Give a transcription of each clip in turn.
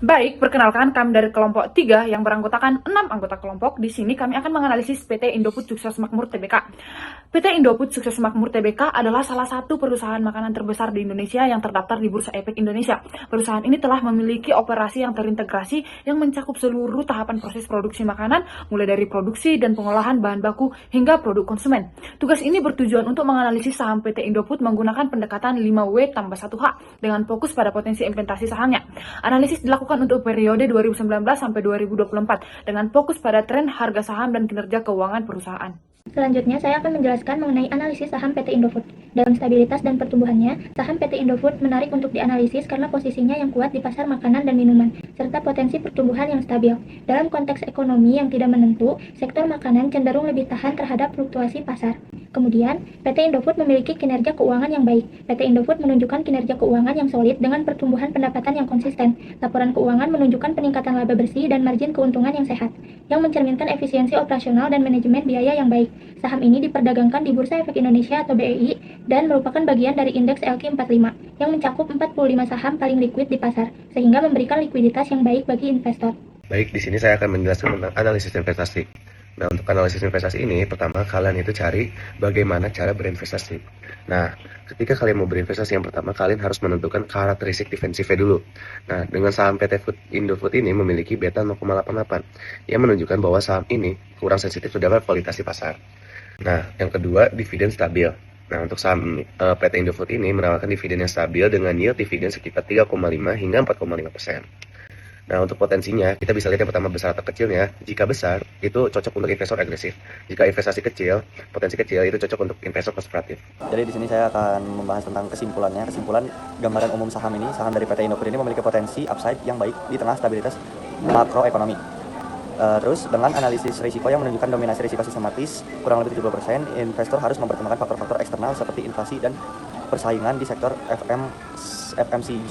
Baik, perkenalkan kami dari kelompok 3 yang beranggotakan 6 anggota kelompok. Di sini kami akan menganalisis PT Indofood Sukses Makmur Tbk. PT Indofood Sukses Makmur Tbk adalah salah satu perusahaan makanan terbesar di Indonesia yang terdaftar di Bursa Efek Indonesia. Perusahaan ini telah memiliki operasi yang terintegrasi yang mencakup seluruh tahapan proses produksi makanan, mulai dari produksi dan pengolahan bahan baku hingga produk konsumen. Tugas ini bertujuan untuk menganalisis saham PT Indofood menggunakan pendekatan 5W tambah 1H dengan fokus pada potensi investasi sahamnya. Analisis dilakukan untuk periode 2019 sampai 2024 dengan fokus pada tren harga saham dan kinerja keuangan perusahaan. Selanjutnya, saya akan menjelaskan mengenai analisis saham PT Indofood. Dalam stabilitas dan pertumbuhannya, saham PT Indofood menarik untuk dianalisis karena posisinya yang kuat di pasar makanan dan minuman, serta potensi pertumbuhan yang stabil. Dalam konteks ekonomi yang tidak menentu, sektor makanan cenderung lebih tahan terhadap fluktuasi pasar. Kemudian, PT Indofood memiliki kinerja keuangan yang baik. PT Indofood menunjukkan kinerja keuangan yang solid dengan pertumbuhan pendapatan yang konsisten. Laporan keuangan menunjukkan peningkatan laba bersih dan margin keuntungan yang sehat, yang mencerminkan efisiensi operasional dan manajemen biaya yang baik. Saham ini diperdagangkan di Bursa Efek Indonesia atau BEI dan merupakan bagian dari indeks LQ45 yang mencakup 45 saham paling likuid di pasar, sehingga memberikan likuiditas yang baik bagi investor. Baik, di sini saya akan menjelaskan tentang analisis investasi. Nah, untuk analisis investasi ini, pertama kalian itu cari bagaimana cara berinvestasi. Nah, ketika kalian mau berinvestasi, yang pertama kalian harus menentukan karakteristik defensifnya dulu. Nah, dengan saham PT Indofood ini memiliki beta 0,88 yang menunjukkan bahwa saham ini kurang sensitif terhadap kualitas pasar. Nah, yang kedua, dividen stabil. Nah, untuk saham PT Indofood ini menawarkan dividen yang stabil dengan yield dividen sekitar 3,5 hingga 4,5%. Nah, untuk potensinya, kita bisa lihat yang pertama besar atau kecilnya. Jika besar, itu cocok untuk investor agresif. Jika investasi kecil, potensi kecil, itu cocok untuk investor konservatif. Jadi di sini saya akan membahas tentang kesimpulannya. Kesimpulan gambaran umum saham ini, saham dari PT Indofood ini memiliki potensi upside yang baik di tengah stabilitas makroekonomi. Terus dengan analisis risiko yang menunjukkan dominasi risiko sistematis kurang lebih 70%, investor harus mempertimbangkan faktor-faktor eksternal seperti inflasi dan persaingan di sektor FMCG.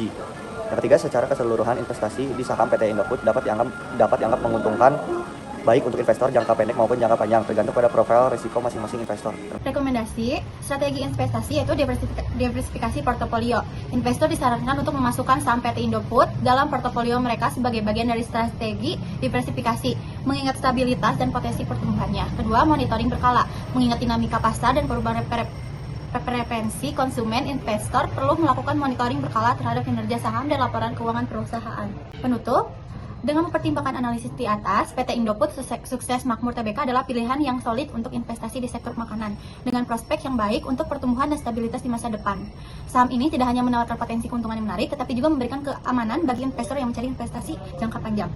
Yang ketiga, secara keseluruhan investasi di saham PT Indofood dapat dianggap menguntungkan baik untuk investor jangka pendek maupun jangka panjang, tergantung pada profil risiko masing-masing investor. Rekomendasi strategi investasi yaitu diversifikasi portofolio. Investor disarankan untuk memasukkan saham PT Indofood dalam portofolio mereka sebagai bagian dari strategi diversifikasi, mengingat stabilitas dan potensi pertumbuhannya. Kedua, monitoring berkala, mengingat dinamika pasar dan perubahan preferensi konsumen. Investor perlu melakukan monitoring berkala terhadap kinerja saham dan laporan keuangan perusahaan. Penutup, dengan mempertimbangkan analisis di atas, PT Indofood Sukses Makmur Tbk adalah pilihan yang solid untuk investasi di sektor makanan, dengan prospek yang baik untuk pertumbuhan dan stabilitas di masa depan. Saham ini tidak hanya menawarkan potensi keuntungan yang menarik, tetapi juga memberikan keamanan bagi investor yang mencari investasi jangka panjang.